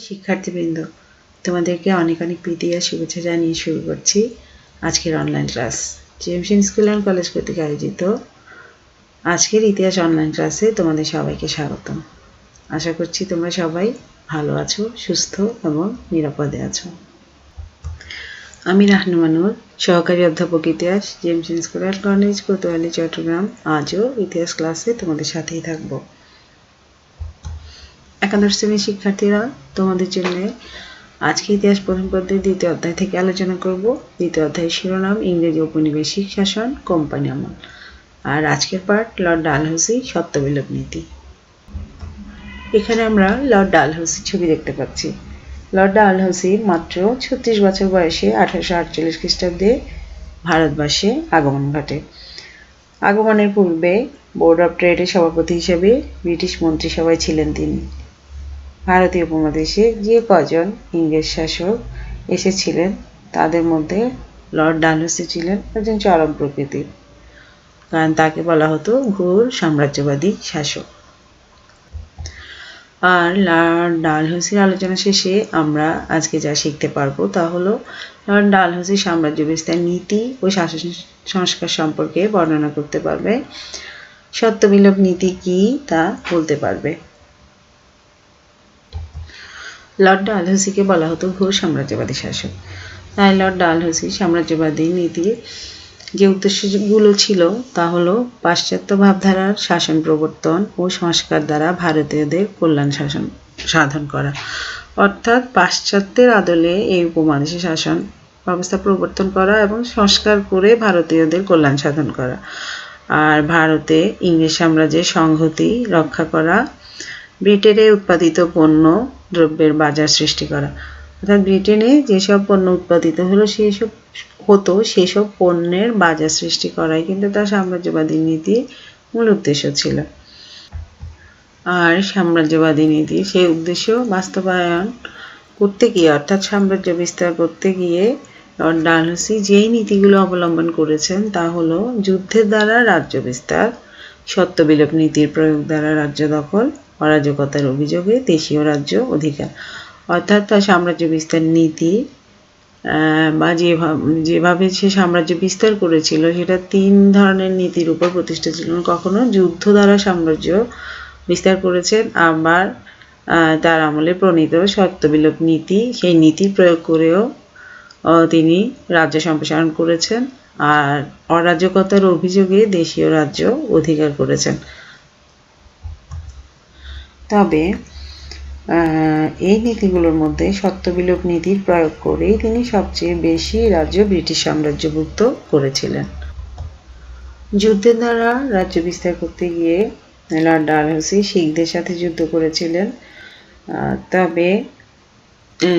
শিক্ষার্থীবৃন্দ, তোমাদেরকে অনেক অনেক প্রীতি আর শুভেচ্ছা জানিয়ে শুরু করছি আজকের অনলাইন ক্লাস। জেমসিন স্কুল অ্যান্ড কলেজ কর্তৃক আয়োজিত আজকের ইতিহাস অনলাইন ক্লাসে তোমাদের সবাইকে স্বাগতম। আশা করছি তোমরা সবাই ভালো আছো, সুস্থ এবং নিরাপদে আছো। আমি রাহনুমানুর, সহকারী অধ্যাপক ইতিহাস, জেমসিন school and college Kotwali, Chattogram. আজও ইতিহাস ক্লাসে তোমাদের সাথেই থাকবো। একাদশ শ্রেণীর শিক্ষার্থীরা, তোমাদের জন্য আজকে ইতিহাস প্রথম পত্রের দ্বিতীয় অধ্যায় থেকে আলোচনা করব। দ্বিতীয় অধ্যায়ের শিরোনাম ইংরেজি ঔপনিবেশিক শাসন, কোম্পানি আমল। আর আজকের পাঠ লর্ড ডালহৌসি, সত্যবিলোপ নীতি। এখানে আমরা লর্ড ডালহৌসির ছবি দেখতে পাচ্ছি। লর্ড ডালহৌসির মাত্র 36 বছর বয়সে 1848 খ্রিস্টাব্দে ভারতবর্ষে আগমন ঘটে। আগমনের পূর্বে বোর্ড অফ ট্রেডের সভাপতি হিসেবে ব্রিটিশ মন্ত্রিসভায় ছিলেন তিনি। ভারতীয় উপমহাদেশে যে কজন ইংরেজ শাসক এসেছিলেন তাদের মধ্যে লর্ড ডালহৌসি ছিলেন একজন চরম প্রকৃতির, কারণ তাকে বলা হতো ঘোর সাম্রাজ্যবাদী শাসক। আর লর্ড ডালহৌসির আলোচনা শেষে আমরা আজকে যা শিখতে পারবো তা হলো লর্ড ডালহৌসি সাম্রাজ্য বিস্তার নীতি ও শাসন সংস্কার সম্পর্কে বর্ণনা করতে পারবে। সত্যবিলোপ নীতি কি তা বলতে পারবে। লর্ড ডালহৌসিকে বলা হতো ঘোর সাম্রাজ্যবাদী শাসক। তাই লর্ড ডালহৌসি সাম্রাজ্যবাদী নীতির যে উদ্দেশ্যগুলো ছিল তা হলো পাশ্চাত্য ভাবধারার শাসন প্রবর্তন ও সংস্কার দ্বারা ভারতীয়দের কল্যাণ সাধন করা। অর্থাৎ পাশ্চাত্যের আদলে এই উপমহাদেশে শাসন ব্যবস্থা প্রবর্তন করা এবং সংস্কার করে ভারতীয়দের কল্যাণ সাধন করা। আর ভারতে ইংরেজ সাম্রাজ্যের সংহতি রক্ষা করা, ব্রিটেনে উৎপাদিত পণ্য দ্রব্যের বাজার সৃষ্টি করা। অর্থাৎ ব্রিটেনে যেসব পণ্য উৎপাদিত সেসব পণ্যের বাজার সৃষ্টি করাই কিন্তু তার সাম্রাজ্যবাদী নীতির মূল উদ্দেশ্য ছিল। আর সাম্রাজ্যবাদী নীতি সেই উদ্দেশ্য বাস্তবায়ন করতে গিয়ে, অর্থাৎ সাম্রাজ্য বিস্তার করতে গিয়ে লর্ড ডালহৌসি যেই নীতিগুলো অবলম্বন করেছেন তা হলো যুদ্ধের দ্বারা রাজ্য বিস্তার, সত্যবিলোপ নীতির প্রয়োগ দ্বারা রাজ্য দখল, অরাজকতার অভিযোগে দেশীয় রাজ্য অধিকার। অর্থাৎ তার সাম্রাজ্য বিস্তার নীতি বা যেভাবে সে সাম্রাজ্য বিস্তার করেছিল সেটা 3 ধরনের নীতির উপর প্রতিষ্ঠিত ছিল। কখনো যুদ্ধ দ্বারা সাম্রাজ্য বিস্তার করেছেন, আবার তার আমলে প্রণীত সত্যবিলোপ নীতি, সেই নীতি প্রয়োগ করেও তিনি রাজ্য সম্প্রসারণ করেছেন, আর অরাজকতার অভিযোগে দেশীয় রাজ্য অধিকার করেছেন। তবে এই নীতিগুলোর মধ্যে সত্যবিলোপ নীতির প্রয়োগ করেই তিনি সবচেয়ে বেশি রাজ্য ব্রিটিশ সাম্রাজ্যভুক্ত করেছিলেন। যুদ্ধের দ্বারা রাজ্য বিস্তার করতে গিয়ে লর্ড ডালহৌসি শিখদের সাথে যুদ্ধ করেছিলেন। তবে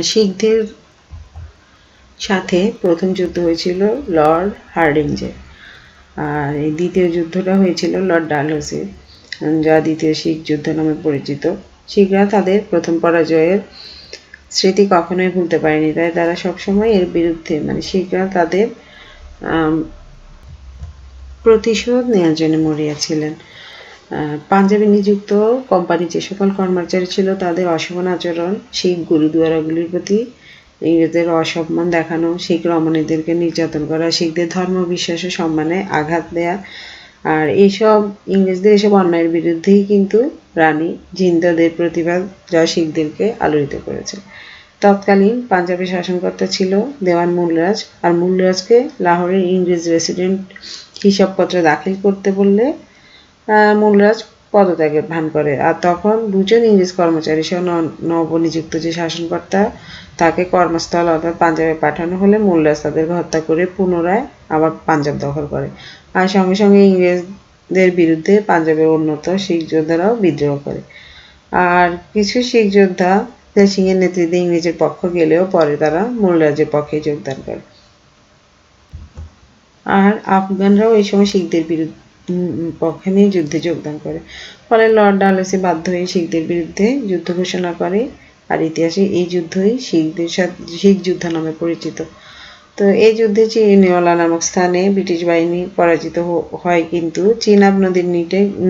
শিখদের সাথে প্রথম যুদ্ধ হয়েছিল লর্ড হার্ডিঞ্জের, আর এই দ্বিতীয় যুদ্ধটা হয়েছিল লর্ড ডালহৌসির, যা দ্বিতীয় শিখ যুদ্ধ নামে পরিচিত। শিখরা তাদের প্রথম পরাজয়ের স্মৃতি কখনোই ভুলতে পারেনি, তাই তারা সবসময় এর বিরুদ্ধে, শিখরা তাদের প্রতিশোধ নেওয়ার জন্য মরিয়া ছিলেন। পাঞ্জাবে নিযুক্ত কোম্পানির যে সকল কর্মচারী ছিল তাদের অশোভন আচরণ, শিখ গুরুদুয়ারাগুলির প্রতি ইংরেজদের অসম্মান দেখানো, শিখ রমণীদেরকে নির্যাতন করা, শিখদের ধর্ম বিশ্বাস ও সম্মানে আঘাত দেয়া, আর ইংরেজদের এসব অন্যায়ের বিরুদ্ধেই কিন্তু রানী জিন্দাদের প্রতিবাদ, যা শিখদেরকে আলোড়িত করেছে। তৎকালীন পাঞ্জাবের শাসনকর্তা ছিল দেওয়ান মূলরাজ, আর মূলরাজকে লাহোরের ইংরেজ রেসিডেন্ট হিসাবপত্র দাখিল করতে বললে মূলরাজ পদত্যাগের ভান করে। আর তখন 2 জন ইংরেজ কর্মচারী সহ নবনিযুক্ত যে শাসনকর্তা তাকে কর্মস্থল অর্থাৎ পাঞ্জাবে পাঠানো হলে মূলরাজ তাদেরকে হত্যা করে পুনরায় আবার পাঞ্জাব দখল করে। আর সঙ্গে সঙ্গে ইংরেজদের বিরুদ্ধে পাঞ্জাবের উন্নত শিখ যোদ্ধারাও বিদ্রোহ করে। আর কিছু শিখ যোদ্ধা সিংহের নেতৃত্বে ইংরেজের পক্ষ গেলেও পরে তারা মূলরাজের পক্ষে যোগদান করে। আর আফগানরাও এই সময় শিখদের পক্ষে নিয়ে যুদ্ধে যোগদান করে। ফলে লর্ড ডালহৌসি বাধ্য হয়ে শিখদের বিরুদ্ধে যুদ্ধ ঘোষণা করে, আর ইতিহাসে এই যুদ্ধই শিখ যুদ্ধ নামে পরিচিত। তো এই যুদ্ধে চিনিওয়ালা নামক স্থানে ব্রিটিশ বাহিনী পরাজিত হয়, কিন্তু চিনাব নদীর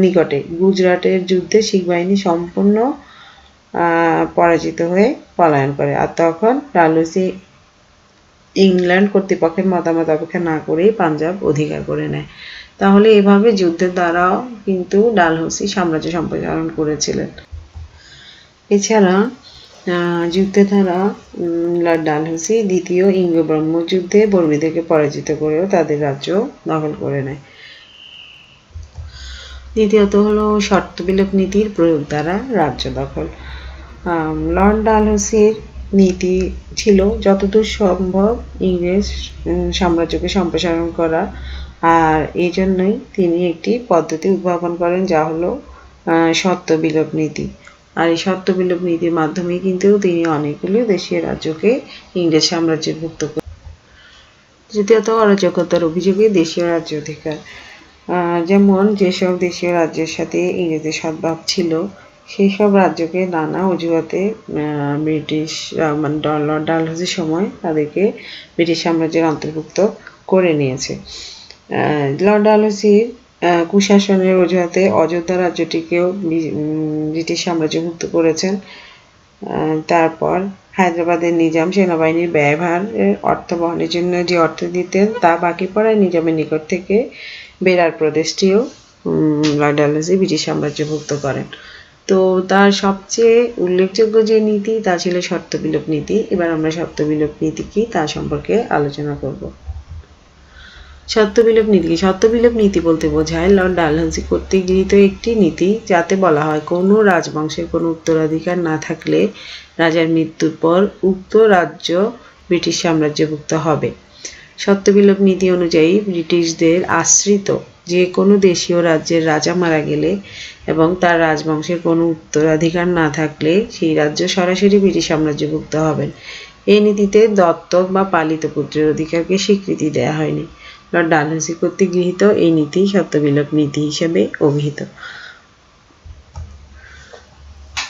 নিকটে গুজরাটের যুদ্ধে শিখ বাহিনী সম্পূর্ণ পরাজিত হয়ে পলায়ন করে। আর তখন ডালহৌসি ইংল্যান্ড কর্তৃপক্ষের মতামত অপেক্ষা না করেই পাঞ্জাব অধিকার করে নেয়। তাহলে এভাবে যুদ্ধের দ্বারাও কিন্তু ডালহৌসি সাম্রাজ্য সম্প্রসারণ করেছিলেন। এছাড়া যুদ্ধের দ্বারা লর্ড ডালহৌসি দ্বিতীয় ইঙ্গ-ব্রহ্ম যুদ্ধে বর্মীদেরকে পরাজিত করেও তাদের রাজ্য দখল করে নেয়। দ্বিতীয়ত হলো শর্ত বিলোপ নীতির প্রয়োগ দ্বারা রাজ্য দখল। লর্ড ডালহৌসির নীতি ছিল যতদূর সম্ভব ইংরেজ সাম্রাজ্যকে সম্প্রসারণ করা, আর এই জন্যই তিনি একটি পদ্ধতি উদ্ভাবন করেন যা হলো শর্ত বিলোপ নীতি। আর এই শর্ত বিলোপ নীতির মাধ্যমে কিন্তু তিনি অনেকগুলো দেশীয় রাজ্যকে ইংরেজ সাম্রাজ্যভুক্ত করেন। তৃতীয়ত অরাজকতার অভিযোগে দেশীয় রাজ্য অধিকার। যেমন যেসব দেশীয় রাজ্যের সাথে ইংরেজদের সদ্ভাব ছিল সেই সব রাজ্যকে নানা অজুহাতে ব্রিটিশ মানে লর্ড ডালহৌসির সময় তাদেরকে ব্রিটিশ সাম্রাজ্যের অন্তর্ভুক্ত করে নিয়েছে। লর্ড ডালহৌসির কুশাসনের অজুহাতে অযোধ্যা রাজ্যটিকেও ব্রিটিশ সাম্রাজ্যভুক্ত করেছেন। তারপর হায়দ্রাবাদের নিজাম সেনাবাহিনীর ব্যয়ভার অর্থ বহনের জন্য যে অর্থ দিতেন তা বাকি পড়ায় নিজামের নিকট থেকে বেরার প্রদেশটিও লর্ড ডালহৌসি ব্রিটিশ সাম্রাজ্যভুক্ত করেন। তো তার সবচেয়ে উল্লেখযোগ্য যে নীতি তা ছিল শর্ত বিলোপ নীতি। এবার আমরা শর্ত বিলোপ নীতি কি তা সম্পর্কে আলোচনা করব। শর্ত বিলোপ নীতি কি? শর্ত বিলোপ নীতি বলতে বোঝায় লর্ড ডালহৌসি কর্তৃক গৃহীত একটি নীতি যাতে বলা হয় কোনো রাজবংশের কোনো উত্তরাধিকার না থাকলে রাজার মৃত্যুর পর উক্ত রাজ্য ব্রিটিশ সাম্রাজ্যভুক্ত হবে। শর্ত বিলোপ নীতি অনুযায়ী ব্রিটিশদের আশ্রিত যে কোনো দেশীয় রাজ্যের রাজা মারা গেলে এবং তার রাজবংশের কোনো উত্তরাধিকার না থাকলে সেই রাজ্য সরাসরি ব্রিটিশ সাম্রাজ্যভুক্ত হবেন। এই নীতিতে দত্তক বা পালিত পুত্রের অধিকারকে স্বীকৃতি দেওয়া হয়নি। লর্ড ডালহৌসি কর্তৃক গৃহীত এই নীতি শর্ত বিলোপ নীতি হিসেবে অভিহিত।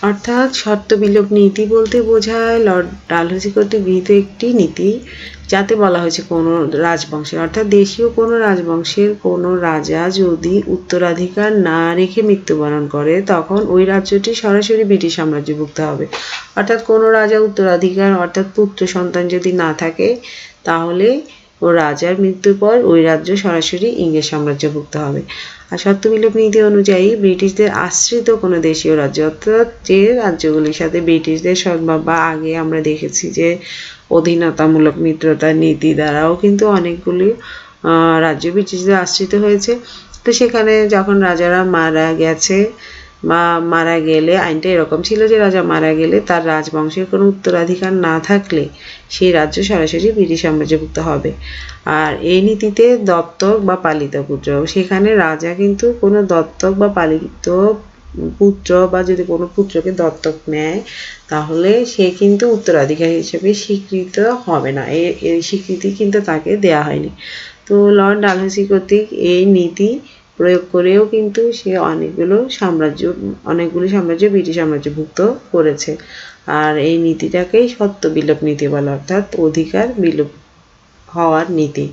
অর্থাৎ শর্ত বিলোপ নীতি বলতে বোঝায় লর্ড ডালহৌসি কর্তৃক গৃহীত একটি নীতি যাতে বলা হয়েছে কোনো রাজবংশের অর্থাৎ দেশীয় কোনো রাজবংশের কোনো রাজা যদি উত্তরাধিকার না রেখে মৃত্যুবরণ করে তখন ওই রাজ্যটি সরাসরি ব্রিটিশ সাম্রাজ্যভুক্ত হবে। অর্থাৎ কোনো রাজা উত্তরাধিকার অর্থাৎ পুত্র সন্তান যদি না থাকে তাহলে ও রাজার মৃত্যুর পর ওই রাজ্য সরাসরি ইংরেজ সাম্রাজ্যভুক্ত হবে। আর শর্ত বিলোপ নীতি অনুযায়ী ব্রিটিশদের আশ্রিত কোনো দেশীয় রাজ্য অর্থাৎ যে রাজ্যগুলির সাথে ব্রিটিশদের সদ্ভাব বা আগে আমরা দেখেছি যে অধীনতামূলক মিত্রতার নীতি দ্বারাও কিন্তু অনেকগুলি রাজ্য ব্রিটিশদের আশ্রিত হয়েছে। তো সেখানে যখন রাজারা মারা গেছে বা মারা গেলে আইনটা এরকম ছিল যে রাজা মারা গেলে তার রাজবংশের কোনো উত্তরাধিকার না থাকলে সেই রাজ্য সরাসরি ব্রিটিশ সাম্রাজ্যভুক্ত হবে। আর এই নীতিতে দত্তক বা পালিত পুত্র, সেখানে রাজা কিন্তু কোনো দত্তক বা পালিত পুত্র বা যদি কোনো পুত্রকে দত্তক নেয় তাহলে সে কিন্তু উত্তরাধিকারী হিসেবে স্বীকৃত হবে না। এই স্বীকৃতি কিন্তু তাকে দেয়া হয়নি। তো লর্ড ডালহৌসি কর্তৃক এই নীতি প্রয়োগ করেও কিন্তু সে অনেকগুলি সাম্রাজ্য ব্রিটিশ সাম্রাজ্যভুক্ত করেছে। আর এই নীতিটাকেই শর্ত বিলোপ নীতি বলে, অর্থাৎ অধিকার বিলোপ হওয়ার নীতি।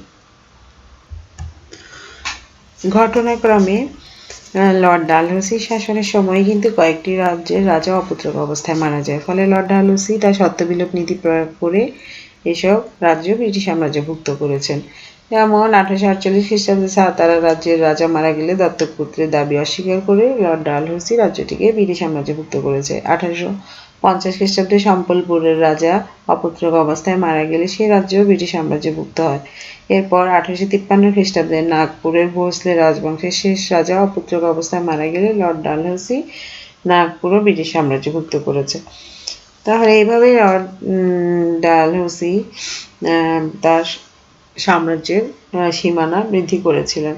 ঘটনাক্রমে লর্ড ডালহৌসির শাসনের সময় কিন্তু কয়েকটি রাজ্যের রাজা অপুত্রক অবস্থায় মারা যায়। ফলে লর্ড ডালহৌসি তার শর্ত বিলোপ নীতি প্রয়োগ করে এসব রাজ্য ব্রিটিশ সাম্রাজ্যভুক্ত করেছেন। যেমন 1848 খ্রিস্টাব্দে সাতারা রাজ্যের রাজা মারা গেলে দত্তক পুত্রের দাবি অস্বীকার করে লর্ড ডালহৌসি রাজ্যটিকে ব্রিটিশ সাম্রাজ্যভুক্ত করেছে। 1850 খ্রিস্টাব্দে সম্বলপুরের রাজা অপুত্রক অবস্থায় মারা গেলে সেই রাজ্য ব্রিটিশ সাম্রাজ্যভুক্ত হয়। এরপর 1853 খ্রিস্টাব্দে নাগপুরের ভোঁসলে রাজবংশের শেষ রাজা অপুত্রক অবস্থায় মারা গেলে লর্ড ডালহৌসি নাগপুরও ব্রিটিশ সাম্রাজ্যভুক্ত করেছে। তাহলে এইভাবে লর্ড ডালহৌসি তার সাম্রাজ্যের সীমানা বৃদ্ধি করেছিলেন।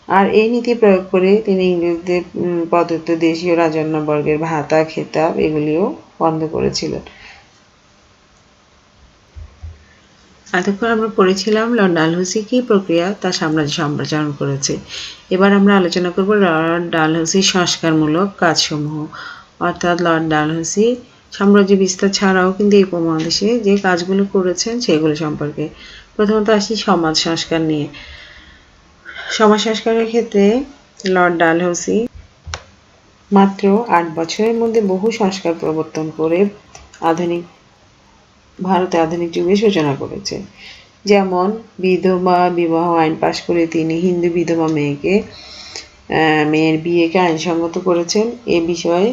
আর এই নীতি প্রয়োগ করে তিনি ইংরেজদের প্রদত্ত দেশীয় রাজন্যবর্গের ভাতা খেতাব এগুলিও বন্ধ করেছিলেন। এতক্ষণ আমরা পড়েছিলাম লর্ড ডালহৌসি কি প্রক্রিয়া তার সাম্রাজ্য সম্প্রসারণ করেছে। এবার আমরা আলোচনা করব লর্ড ডালহৌসির সংস্কারমূলক কাজসমূহ, অর্থাৎ লর্ড ডালহৌসি সাম্রাজ্য বিস্তার ছাড়াও কিন্তু এই উপমহাদেশে যে কাজগুলো করেছেন সেগুলো সম্পর্কে। প্রথমত আসি সমাজ সংস্কার নিয়ে। সমাজ সংস্কারের ক্ষেত্রে লর্ড ডালহৌসি মাত্র 8 বছরের মধ্যে বহু সংস্কার প্রবর্তন করে ভারতে আধুনিক যুগের সূচনা করেছে। যেমন বিধবা বিবাহ আইন পাশ করে তিনি হিন্দু বিধবা মেয়ের বিয়েকে আইনসঙ্গত করেছেন। এ বিষয়ে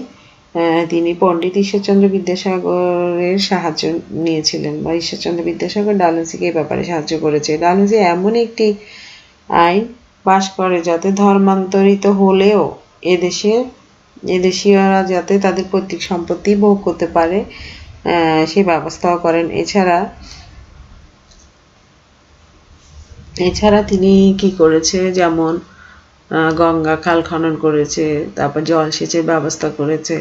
তিনি পণ্ডিত ঈশ্বরচন্দ্র বিদ্যাসাগরের সাহায্য নিয়েছিলেন, বা ঈশ্বরচন্দ্র বিদ্যাসাগর ডালহৌসিকে এ ব্যাপারে সাহায্য করেছে। ডালহৌসি এমন একটি আইন পাশ করে যাতে ধর্মান্তরিত হলেও এদেশীয়রা যাতে তাদের পৈতৃক সম্পত্তি ভোগ করতে পারে সেই ব্যবস্থাও করেন। এছাড়া তিনি কি করেছে, যেমন গঙ্গা খাল খনন করেছে, তারপর জলসেচের ব্যবস্থা করেছে।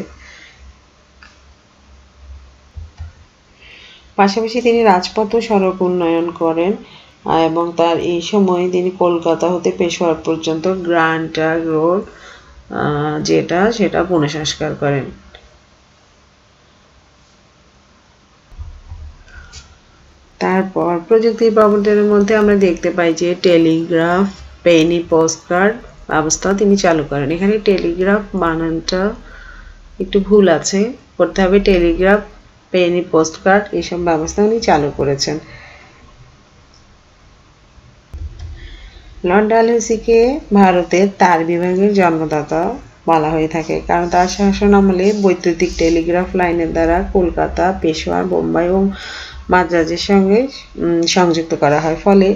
পাশাপাশি তিনি রাজপথ ও সড়ক উন্নয়ন করেন এবং তার এই সময়ে তিনি কলকাতা হতে পেশোয়ার পর্যন্ত গ্র্যান্ড ট্রাঙ্ক রোড সেটা পুনঃসংস্কার করেন। তারপর প্রযুক্তির প্রবর্তনের মধ্যে আমরা দেখতে পাই যে টেলিগ্রাফ, পেনি পোস্টকার্ড ব্যবস্থা তিনি চালু করেন। এখানে টেলিগ্রাফ বানানটা একটু ভুল আছে, করতে হবে টেলিগ্রাফ, পেনি পোস্টকার্ড এইসব ব্যবস্থা উনি চালু করেছেন। লর্ড ডালহৌসিকে ভারতের তার বিভাগের জন্মদাতা বলা হয়ে থাকে, কারণ তার শাসনামলে বৈদ্যুতিক টেলিগ্রাফ লাইনের দ্বারা কলকাতা, পেশোয়ার, বোম্বাই ও মাদ্রাজের সঙ্গে সংযুক্ত করা হয়। ফলে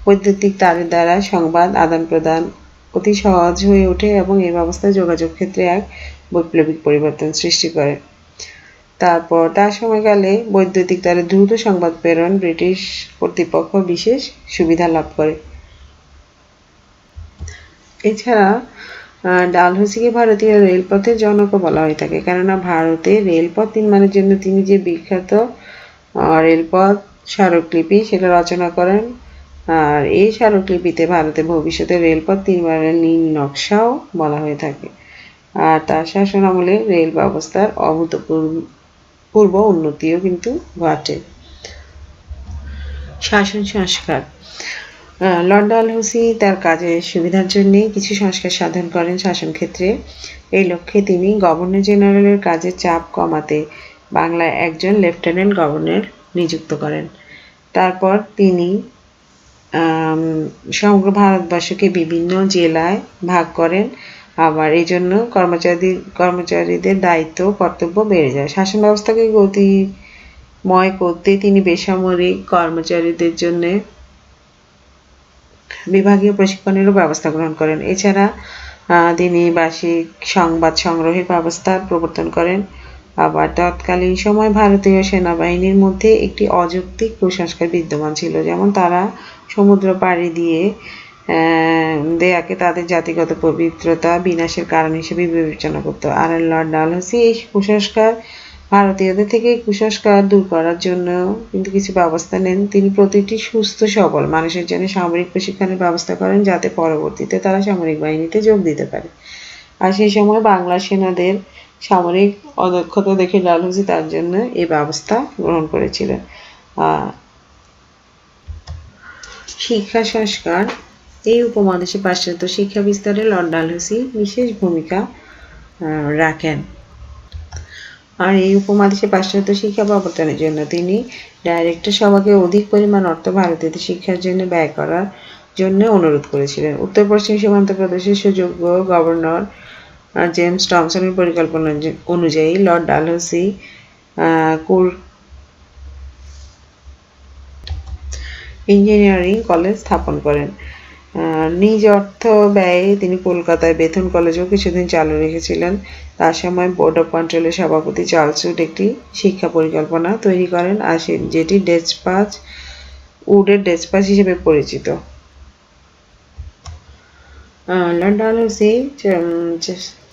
বৈদ্যুতিক তারের দ্বারা সংবাদ আদান প্রদান অতি সহজ হয়ে ওঠে এবং এই ব্যবস্থা যোগাযোগ ক্ষেত্রে এক বৈপ্লবিক পরিবর্তন সৃষ্টি করে। তারপর তার সময়কালে বৈদ্যুতিক তারে দ্রুত সংবাদ প্রেরণ ব্রিটিশ কর্তৃপক্ষ বিশেষ সুবিধা লাভ করে। এছাড়া ডালহৌসিকে ভারতীয় রেলপথের জনকও বলা হয়ে থাকে, কেননা ভারতে রেলপথ নির্মাণের জন্য তিনি যে বিখ্যাত রেলপথ স্মারকলিপি সেটা রচনা করেন। আর এই স্মারকলিপিতে ভারতের ভবিষ্যতে রেলপথ নির্মাণের নীল নকশাও বলা হয়ে থাকে। আর তার শাসন আমলে রেল ব্যবস্থার অভূতপূর্ব উন্নতিও কিন্তু ঘটে। শাসন সংস্কার। লর্ড ডালহৌসি তার কাজের সুবিধার জন্য কিছু সংস্কার সাধন করেন শাসন ক্ষেত্রে। এই লক্ষ্যে তিনি গভর্নর জেনারেলের কাজের চাপ কমাতে বাংলায় একজন লেফটেন্যান্ট গভর্নর নিযুক্ত করেন। তারপর তিনি সমগ্র ভারতবর্ষকে বিভিন্ন জেলায় ভাগ করেন। আবার এই জন্য কর্মচারীদের দায়িত্ব কর্তব্য বেড়ে যায়। শাসন ব্যবস্থাকে গতিময় করতে তিনি বেসামরিক কর্মচারীদের জন্য বিভাগীয় প্রশিক্ষণেরও ব্যবস্থা গ্রহণ করেন। এছাড়া তিনি বার্ষিক সংবাদ সংগ্রহের ব্যবস্থা প্রবর্তন করেন। আবার তৎকালীন সময় ভারতীয় সেনাবাহিনীর মধ্যে একটি অযৌক্তিক কুসংস্কার বিদ্যমান ছিল, যেমন তারা সমুদ্র পাড়ি দিয়ে দেয়াকে তাদের জাতিগত পবিত্রতা বিনাশের কারণ হিসেবে বিবেচনা করত। আর লর্ড ডালহৌসি এই ভারতীয়দের থেকে কুসংস্কার দূর করার জন্য কিন্তু কিছু ব্যবস্থা নেন। তিনি প্রতিটি সুস্থ সবল মানুষের জন্য সামরিক প্রশিক্ষণের ব্যবস্থা করেন, যাতে পরবর্তীতে তারা সামরিক বাহিনীতে যোগ দিতে পারে। আর সেই সময় বাংলার সেনাদের সামরিক অদক্ষতা দেখে ডালহৌসি তার জন্য এই ব্যবস্থা গ্রহণ করেছিলেন। শিক্ষা সংস্কার। এই উপমহাদেশে পাশ্চাত্য শিক্ষা বিস্তারে লর্ড ডালহৌসি বিশেষ ভূমিকা রাখেন। আর এই উপমহাদেশে পাশ্চাত্য শিক্ষা প্রবর্তনের জন্য তিনি ডাইরেক্টর সভাকে অধিক পরিমাণ অর্থ ভারতীয়দের শিক্ষার জন্য ব্যয় করার জন্য অনুরোধ করেছিলেন। উত্তর পশ্চিম সীমান্ত প্রদেশের সুযোগ্য গভর্নর জেমস টমসনের পরিকল্পনা অনুযায়ী লর্ড ডালহৌসি ইঞ্জিনিয়ারিং কলেজ স্থাপন করেন। নিজ অর্থ ব্যয়ে তিনি কলকাতায় বেতন কলেজও কিছুদিন চালু রেখেছিলেন। তার সময় বোর্ড অফ কন্ট্রোলের সভাপতি চার্লস উড একটি শিক্ষা পরিকল্পনা তৈরি করেন, আর যেটি উডের ডেসপাচ হিসেবে পরিচিত। লর্ড ডালহৌসি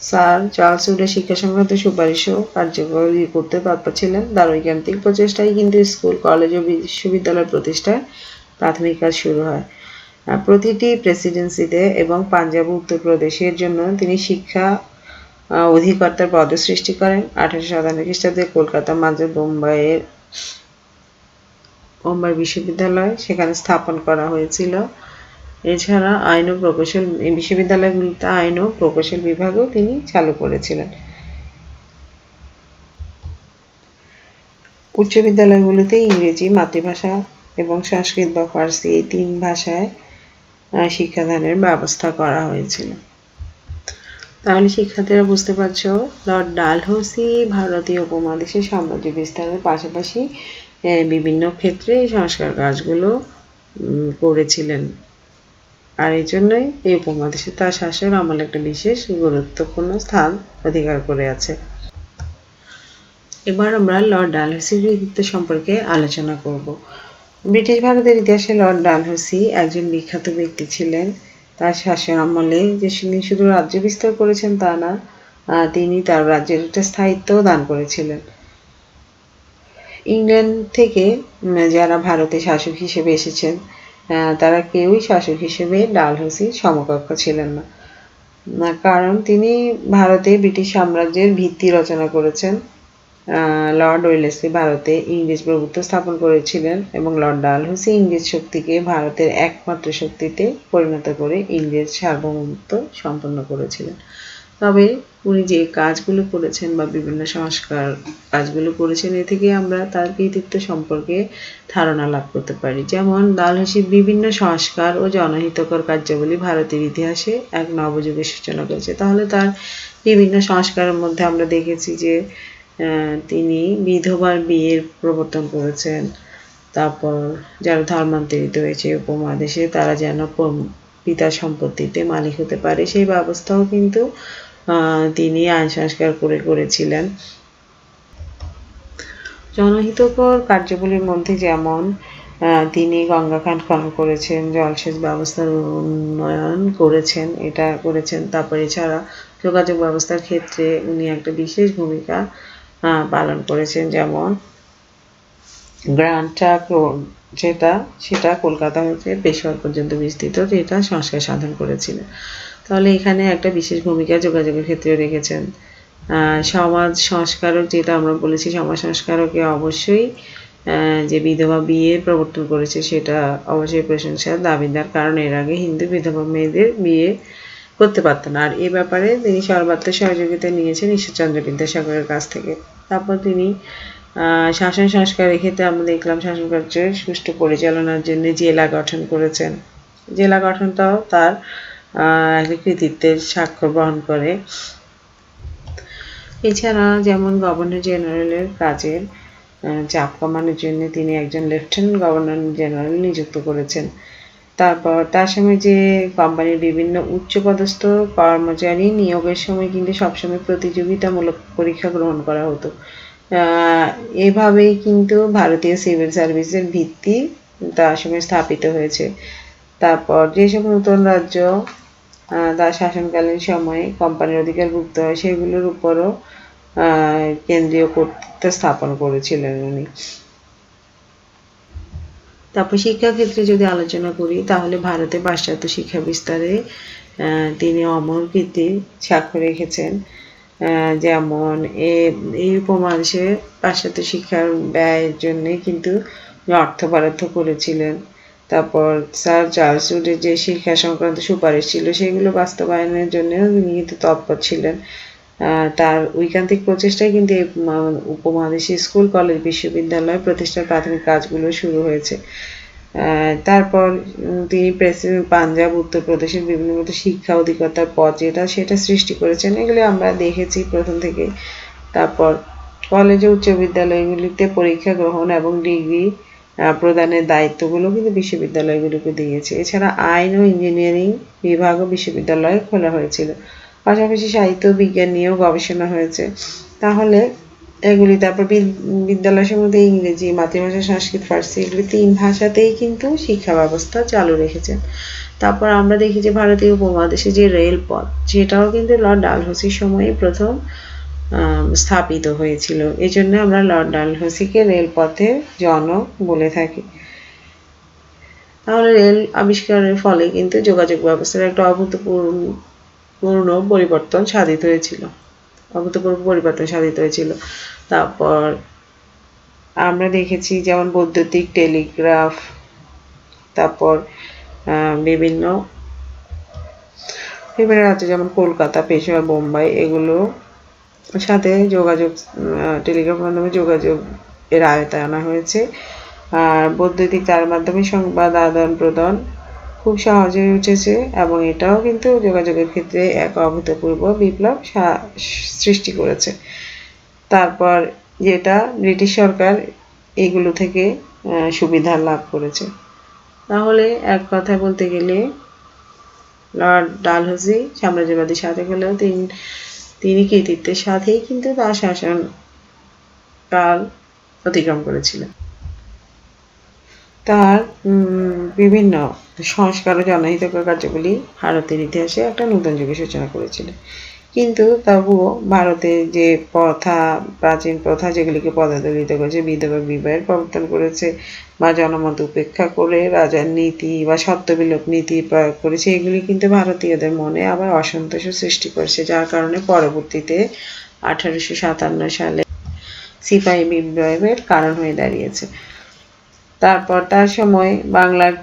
স্যার চার্লস উডের শিক্ষা সংক্রান্ত সুপারিশও কার্যকরী করতে তৎপর ছিলেন। তার ঐকান্তিক প্রচেষ্টায় কিন্তু স্কুল, কলেজ ও বিশ্ববিদ্যালয় প্রতিষ্ঠার প্রাথমিক কাজ শুরু হয়। প্রতিটি প্রেসিডেন্সিতে এবং পাঞ্জাব ও উত্তরপ্রদেশের জন্য তিনি শিক্ষা অধিকর্তার পদ সৃষ্টি করেন। 1857 খ্রিস্টাব্দে কলকাতা, মাদ্রাজ, বোম্বাই বিশ্ববিদ্যালয় সেখানে স্থাপন করা হয়েছিল। এছাড়া আইন ও প্রকৌশল বিশ্ববিদ্যালয়গুলিতে আইন ও প্রকৌশল বিভাগও তিনি চালু করেছিলেন। উচ্চ বিদ্যালয়গুলিতে ইংরেজি মাতৃভাষা এবং সংস্কৃত বা ফার্সি এই 3 ভাষায় শিক্ষাদানের ব্যবস্থা করা হয়েছিল। তাহলে শিক্ষার্থীরা বুঝতে পারছো, লর্ড ডালহৌসি ভারতীয় উপমহাদেশে সাম্রাজ্য বিস্তারের পাশাপাশি বিভিন্ন ক্ষেত্রে সংস্কার কাজগুলো করেছিলেন। আর এই জন্যই এই উপমহাদেশে তার শাসন আমলে একটা বিশেষ গুরুত্বপূর্ণ স্থান অধিকার করে আছে। এবার আমরা লর্ড ডালহৌসির কৃতিত্ব সম্পর্কে আলোচনা করব। ব্রিটিশ ভারতের ইতিহাসে লর্ড ডালহৌসি একজন বিখ্যাত ব্যক্তি ছিলেন। তার শাসন আমলে যে তিনি শুধু রাজ্য বিস্তার করেছেন তা না, তিনি তার রাজ্যের একটা স্থায়িত্ব দান করেছিলেন। ইংল্যান্ড থেকে যারা ভারতে শাসক হিসেবে এসেছেন তারা কেউই শাসক হিসেবে ডালহৌসির সমকক্ষ ছিলেন না, কারণ তিনি ভারতে ব্রিটিশ সাম্রাজ্যের ভিত্তি রচনা করেছেন। লর্ড ওয়েলেসলি ভারতে ইংরেজ প্রভুত্ব স্থাপন করেছিলেন এবং লর্ড ডালহৌসি ইংরেজ শক্তিকে ভারতের একমাত্র শক্তিতে পরিণত করে ইংরেজ সার্বভৌমত্ব সম্পন্ন করেছিলেন। তবে উনি যে কাজগুলো করেছেন বা বিভিন্ন সংস্কার কাজগুলো করেছেন, এ থেকে আমরা তার কৃতিত্ব সম্পর্কে ধারণা লাভ করতে পারি। যেমন ডালহৌসির বিভিন্ন সংস্কার ও জনহিতকর কার্যাবলী ভারতের ইতিহাসে এক নবযুগের সূচনা করেছে। তাহলে তার বিভিন্ন সংস্কারের মধ্যে আমরা দেখেছি যে তিনি বিধবার বিয়ের প্রবর্তন করেছেন। তারপর যারা ধর্মান্তরিত হয়েছে উপমহাদেশে তারা যেন পিতার সম্পত্তিতে মালিক হতে পারে সেই ব্যবস্থাও কিন্তু তিনি আইন সংস্কার করেছিলেন। জনহিতকর কার্যাবলীর মধ্যে যেমন তিনি গঙ্গা খান খনন করেছেন, জলসেচ ব্যবস্থার উন্নয়ন করেছেন, এটা করেছেন। তারপর এছাড়া যোগাযোগ ব্যবস্থার ক্ষেত্রে উনি একটা বিশেষ ভূমিকা পালন করেছেন। যেমন গ্র্যান্ড ট্রাঙ্ক রোড সেটা কলকাতা হতে পেশোয়ার পর্যন্ত বিস্তৃত, যেটা সংস্কার সাধন করেছিলেন। তাহলে এখানে একটা বিশেষ ভূমিকা যোগাযোগের ক্ষেত্রে রেখেছেন। সমাজ সংস্কারক যেটা আমরা বলেছি, সমাজ সংস্কারকে অবশ্যই যে বিধবা বিয়ে প্রবর্তন করেছে সেটা অবশ্যই প্রশংসার দাবিদার, কারণ এর আগে হিন্দু বিধবা মেয়েদের বিয়ে করতে পারত না। আর এ ব্যাপারে তিনি সর্বাত্মক সহযোগিতা নিয়েছেন ঈশ্বরচন্দ্র বিদ্যাসাগরের কাছ থেকে। তারপর তিনি শাসন সংস্কারের ক্ষেত্রে আমরা দেখলাম শাসন কার্যের সুষ্ঠু পরিচালনার জন্য জেলা গঠন করেছেন। জেলা গঠনটাও তার একটা কৃতিত্বের স্বাক্ষর বহন করে। এছাড়া যেমন গভর্নর জেনারেলের কাজের চাপ কমানোর জন্য তিনি একজন লেফটেন্যান্ট গভর্নর জেনারেল নিযুক্ত করেছেন। তারপর তার সময় যে কোম্পানির বিভিন্ন উচ্চপদস্থ কর্মচারী নিয়োগের সময় কিন্তু সবসময় প্রতিযোগিতামূলক পরীক্ষা গ্রহণ করা হতো। এভাবেই কিন্তু ভারতীয় সিভিল সার্ভিসের ভিত্তি তার সময় স্থাপিত হয়েছে। তারপর যেসব নতুন রাজ্য তার শাসনকালীন সময়ে কোম্পানির অধিকারভুক্ত হয় সেগুলোর উপরও কেন্দ্রীয় কর্তৃত্ব স্থাপন করেছিলেন উনি। তারপর শিক্ষাক্ষেত্রে যদি আলোচনা করি তাহলে ভারতে পাশ্চাত্য শিক্ষা বিস্তারে তিনি অমর কীর্তির স্বাক্ষর রেখেছেন। যেমন এই উপমহাদেশে পাশ্চাত্য শিক্ষার ব্যয়ের জন্য কিন্তু অর্থ বরাদ্দ করেছিলেন। তারপর স্যার চার্লস উডের যে শিক্ষা সংক্রান্ত সুপারিশ ছিল সেগুলো বাস্তবায়নের জন্য তিনি কিন্তু তৎপর ছিলেন। তার ঐকান্তিক প্রচেষ্টায় কিন্তু এই উপমহাদেশে স্কুল, কলেজ, বিশ্ববিদ্যালয় প্রতিষ্ঠার প্রাথমিক কাজগুলো শুরু হয়েছে। তারপর তিনি প্রেসিডেন্ট পাঞ্জাব, উত্তরপ্রদেশের বিভিন্ন মতো শিক্ষা অধিকর্তার পদ সেটা সৃষ্টি করেছেন। এগুলি আমরা দেখেছি প্রথম থেকে। তারপর কলেজ ও উচ্চ বিদ্যালয়গুলিতে পরীক্ষা গ্রহণ এবং ডিগ্রি প্রদানের দায়িত্বগুলো কিন্তু বিশ্ববিদ্যালয়গুলোকে দিয়েছে। এছাড়া আইন ও ইঞ্জিনিয়ারিং বিভাগও বিশ্ববিদ্যালয়ে খোলা হয়েছিল। পাশাপাশি সাহিত্য ও বিজ্ঞান নিয়েও গবেষণা হয়েছে। তাহলে এগুলি তারপর বিদ্যালয়ের মধ্যে ইংরেজি, মাতৃভাষা, সংস্কৃত, ফার্সি এগুলি 3 ভাষাতেই কিন্তু শিক্ষা ব্যবস্থা চালু রেখেছেন। তারপর আমরা দেখি যে ভারতীয় উপমহাদেশে যে রেলপথ সেটাও কিন্তু লর্ড ডালহৌসির সময়ে প্রথম স্থাপিত হয়েছিল। এই জন্য আমরা লর্ড ডালহৌসিকে রেলপথের জনক বলে থাকি। তাহলে রেল আবিষ্কারের ফলে কিন্তু যোগাযোগ ব্যবস্থার একটা অভূতপূর্ণ পরিবর্তন সাধিত হয়েছিল। তারপর আমরা দেখেছি যেমন বৈদ্যুতিক টেলিগ্রাফ, তারপর বিভিন্ন বিভিন্ন রাজ্য যেমন কলকাতা, পেশোয়ার, বোম্বাই এগুলো সাথে যোগাযোগ টেলিগ্রাফের মাধ্যমে যোগাযোগ এর আয়তায় আনা হয়েছে। আর বৈদ্যুতিক তার মাধ্যমে সংবাদ আদান প্রদান খুব সহজে উঠেছে এবং এটাও কিন্তু যোগাযোগের ক্ষেত্রে এক অভূতপূর্ব বিপ্লব সৃষ্টি করেছে। তারপর যেটা ব্রিটিশ সরকার এগুলো থেকে সুবিধা লাভ করেছে। তাহলে এক কথায় বলতে গেলে লর্ড ডালহৌসি সাম্রাজ্যবাদী শাসক হলেও তিনি কৃতিত্বের সাথেই কিন্তু তার শাসন কাল অতিক্রম করেছিলেন। তার বিভিন্ন সংস্কার ও জনহিতকর কার্যগুলি ভারতের ইতিহাসে একটা নতুন যুগের সূচনা করেছিল। কিন্তু তবুও ভারতের যে প্রাচীন প্রথা যেগুলিকে পদদলিত করেছে, বিধবা বিবাহের প্রবর্তন করেছে বা জনমত উপেক্ষা করে রাজার নীতি বা সত্যবিলোপ নীতি প্রয়োগ করেছে, এগুলি কিন্তু ভারতীয়দের মনে আবার অসন্তোষ সৃষ্টি করেছে, যার কারণে পরবর্তীতে 1857 সালে সিপাহী বিপ্লবের কারণ হয়ে দাঁড়িয়েছে। তারপর তার সময় বাংলার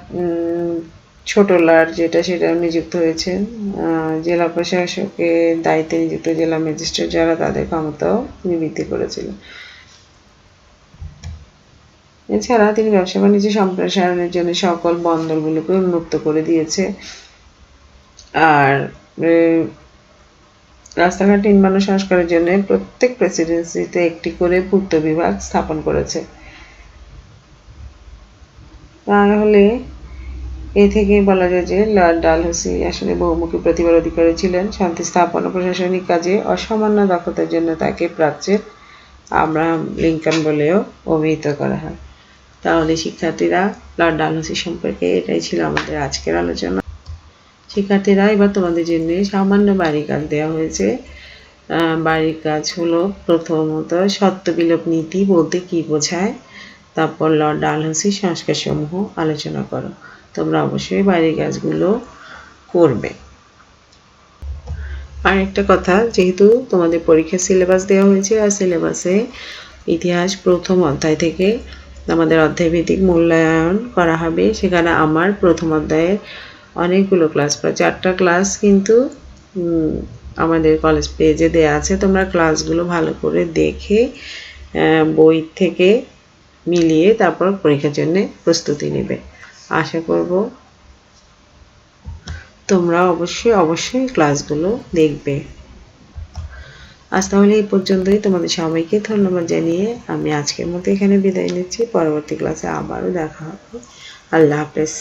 ছোট লাট সেটা নিযুক্ত হয়েছেন জেলা প্রশাসকের দায়িত্বে নিযুক্ত জেলা ম্যাজিস্ট্রেট, যারা তাদের ক্ষমতাও বৃদ্ধি করেছিল। এছাড়া তিনি ব্যবসা বাণিজ্য সম্প্রসারণের জন্য সকল বন্দরগুলোকে উন্মুক্ত করে দিয়েছে। আর রাস্তাঘাট নির্মাণ ও সংস্কারের জন্য প্রত্যেক প্রেসিডেন্সিতে একটি করে পূর্ত বিভাগ স্থাপন করেছে। তাহলে এ থেকেই বলা যায় যে লর্ড ডালহৌসি আসলে বহুমুখী প্রতিভার অধিকারী ছিলেন। শান্তি স্থাপন ও প্রশাসনিক কাজে অসামান্য দক্ষতার জন্য তাকে প্রাচ্যের আব্রাহাম লিঙ্কন বলেও অভিহিত করা হয়। তাহলে শিক্ষার্থীরা, লর্ড ডালহৌসি সম্পর্কে এটাই ছিল আমাদের আজকের আলোচনা। শিক্ষার্থীরা, এবার তোমাদের জন্য সামান্য বাড়ির কাজ দেওয়া হয়েছে। বাড়ির কাজ হলো প্রথমত সত্যবিলোপ নীতি বলতে কি বোঝায়, তারপর লর্ড ডালহৌসির সংস্কার সমূহ আলোচনা করো। তোমরা অবশ্যই বাড়ির কাজগুলো করবে। আর একটা কথা, যেহেতু তোমাদের পরীক্ষার সিলেবাস দেওয়া হয়েছে আর সিলেবাসে ইতিহাস প্রথম অধ্যায় থেকে আমাদের অধ্যায়ভিত্তিক মূল্যায়ন করা হবে, সেখানে আমার প্রথম অধ্যায়ের অনেকগুলো ক্লাস, প্রায় 4টা ক্লাস কিন্তু আমাদের কলেজ পেজে দেওয়া আছে। তোমরা ক্লাসগুলো ভালো করে দেখে বই থেকে মিলিয়ে তারপর পরীক্ষার জন্য প্রস্তুতি নেবে। আশা করব তোমরা অবশ্যই ক্লাসগুলো দেখবে। আজ তাহলে এই পর্যন্তই। তোমাদের সবাইকে ধন্যবাদ জানিয়ে আমি আজকের মতো এখানে বিদায় নিচ্ছি। পরবর্তী ক্লাসে আবারও দেখা হবে। আল্লাহ হাফেজ।